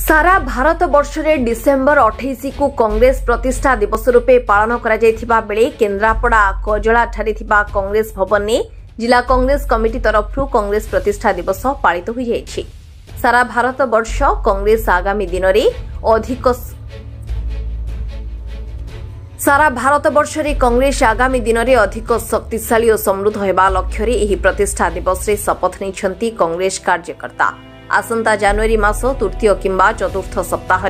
सारा भारत वर्ष में डिसेम्बर 28 को कांग्रेस प्रतिष्ठा दिवस रूपे पालन करा जायथिबा बेले केन्द्रापड़ा कजला ठारे थिबा कांग्रेस भवन में जिला कांग्रेस कमिटी तरफ कांग्रेस प्रतिष्ठा दिवस पालित हो जायछि। सारा भारत वर्ष कांग्रेस आगामी दिन में अधिक सारा भारत वर्ष में कांग्रेस आगामी दिन में अधिक शक्तिशाली और समृद्ध होगा लक्ष्य एही प्रतिष्ठा दिवस रे शपथ नहीं कांग्रेस कार्यकर्ता। आसंता जनवरी मास तृतीय किंबा चतुर्थ सप्ताह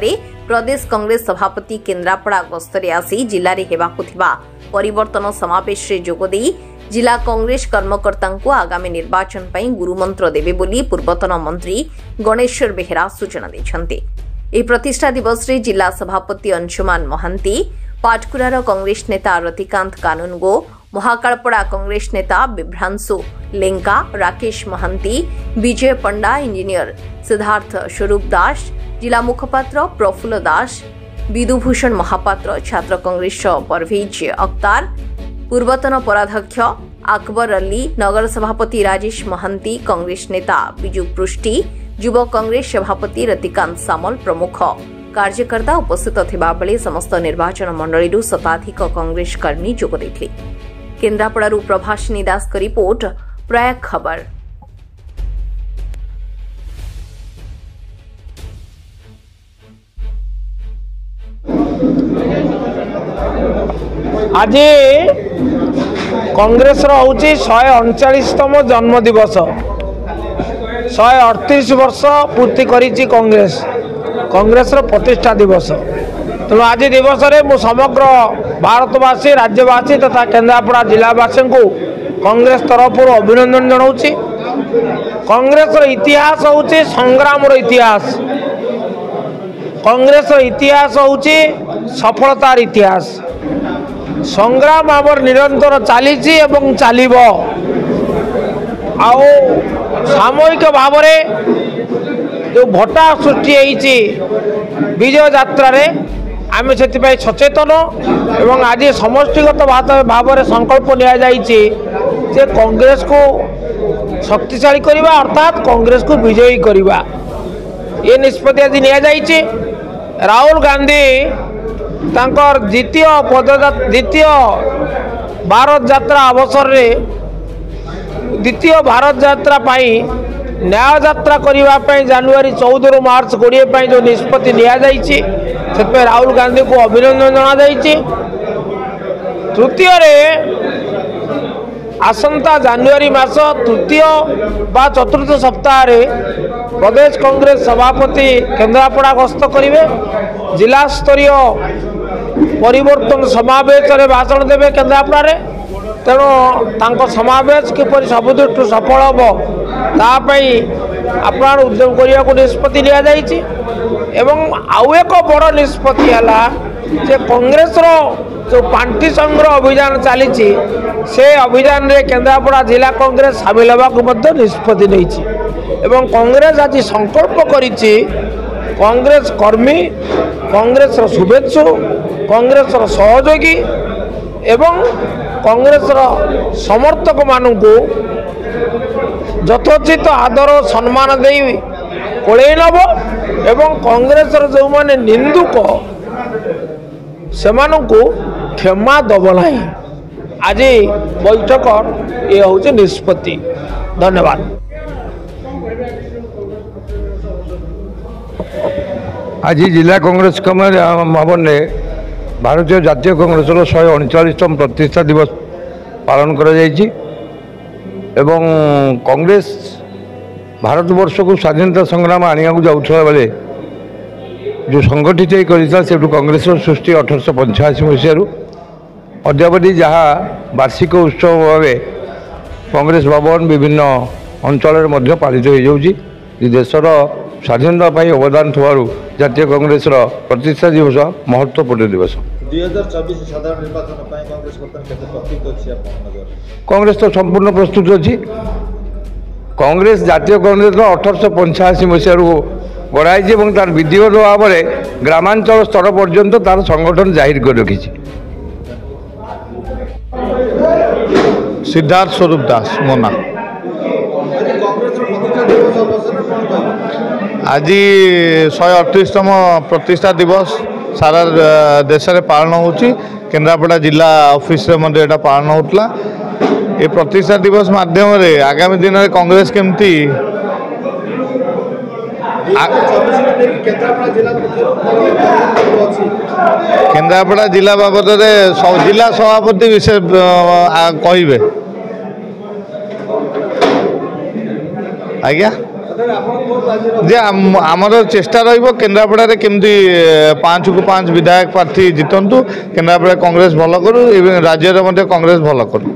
प्रदेश कांग्रेस सभापति केन्द्रापड़ा गस्तरे आसी जिले में हेबाकु थिबा परिवर्तन समावेश रे जोगदेई जिला कांग्रेस कर्मकर्ता आगामी निर्वाचन पर गुरुमंत्र देवे बोली पूर्वतन मंत्री गणेश्वर बेहेरा सूचना दैछन्ते। एही प्रतिष्ठा दिवस रे जिला सभापति अंशुमान महांती, पाटकुरार कांग्रेस नेता रतिकांत कानूनगो, महाकालपड़ा कांग्रेस नेता बिभ्रांशु लेंका, राकेश महांती, विजय पंडा, इंजीनियर सिद्धार्थ स्वरूप दास, जिला मुखपात्र प्रफुल्ल दास, विदुभूषण महापात्र, छात्र कांग्रेस परवेज अख्तार, पूर्वतन पराध्यक्ष अकबर अली, नगर सभापति राजेश महांती, कांग्रेस नेता बिजू पृष्टि, युव कांग्रेस सभापति रतिकांत सामल प्रमुख कार्यकर्ता उपस्थित थिबा बेले समस्त निर्वाचन मंडली शताधिक कांग्रेस कर्मी जोग देथिले। केन्द्रापड़ारू प्रभासिनी दास का रिपोर्ट, प्रयाग खबर। आज कांग्रेस हूँ 139तम जन्म दिवस। 138 वर्ष पूर्ति करी कांग्रेस प्रतिष्ठा दिवस। तेणु आज दिवस में समग्र भारतवासी, राज्यवासी तथा केन्द्रापड़ा जिलावासी को कांग्रेस तरफ अभिनंदन जनाऊँगी। कांग्रेस इतिहास हूँ संग्राम इतिहास। कांग्रेस इतिहास हूँ सफलतार इतिहास। संग्राम आमर निरंतर चली चलो सामूहिक भाव जो भट्टा सृष्टि विजय यात्रा आम से सचेतन एवं आज समष्टिगत भाव में संकल्प नि कांग्रेस को शक्तिशाली करवा अर्थात कांग्रेस को विजयी करवा ये निष्पत्ति आज नि राहुल गांधी तांकर द्वितीय भारत यात्रा अवसर में द्वितीय भारत यात्रा न्याय यात्रा करने जनवरी 14 रु मार्च 20 जो निष्पत्ति नि राहुल गांधी को अभिनंदन जना। तृतीय आसंता जनवरी मास तृतीय बा चतुर्थ सप्ताह प्रदेश कांग्रेस सभापति केन्द्रापड़ा गस्त करेंगे। जिला स्तरीय परिवर्तन समावेश भाषण देवे केन्द्रापड़ा। तेणु समावेश किपर सब दृष्टि सफल हम तापाई आप उद्यम करने को निष्पत्ति एवं आउ एक बड़ निष्पत्ति है कांग्रेस जो पांठी संग्रह अभियान चली से अभियान रे केन्द्रापड़ा जिला कांग्रेस सामिल होगा निष्पत्ति नहीं। कांग्रेस आज संकल्प करी कांग्रेस कर्मी, कांग्रेस शुभेच्छु, कांग्रेस सहयोगी एवं कांग्रेस समर्थक मानू यथोचित आदर सम्मान दे कोले नब एवं कांग्रेस जो माने निंदुक से क्षमा दब ना। आज बैठक ये हूँ निष्पत्ति। धन्यवाद। आज जिला कांग्रेस भवन में भारतीय जातीय कांग्रेस 139तम प्रतिष्ठा दिवस पालन करा जायछि एवं कांग्रेस भारतवर्ष को स्वाधीनता संग्राम आनिया जाऊला बेले जो संगठित से कांग्रेस सृष्टि 1885 मसीह अद्यावधि जहाँ वार्षिक उत्सव भाव कांग्रेस भवन विभिन्न अंचल पालित हो जाऊँगी। देशर स्वाधीनता अवदान थवार जातीय कांग्रेस प्रतिष्ठा दिवस महत्वपूर्ण दिवस। 2024 साधारण निर्वाचन कांग्रेस तो संपूर्ण प्रस्तुत अच्छी। कांग्रेस जातीय कांग्रेस 1885 मसीह गढ़ाई तार विधिवत भाव में ग्रामांचल स्तर पर्यंत तार संगठन जाहिर कर रखी। सिद्धार्थ स्वरूप दास मोना। आज 138तम प्रतिष्ठा दिवस सारा देश में पालन हो केन्द्रापड़ा जिला ऑफिस में पालन होता ये प्रतिष्ठा दिवस माध्यम आगामी दिन में कांग्रेस केमती केन्द्रापड़ा जिला बाबद जिला सभापति विषय कहे आज्ञा जे आमर चेष्टा केन्द्रापड़ा केमती 5 को 5 विधायक प्रार्थी जितंतु केन्द्रापड़ा कांग्रेस भल करू राज्य में कांग्रेस भल करू।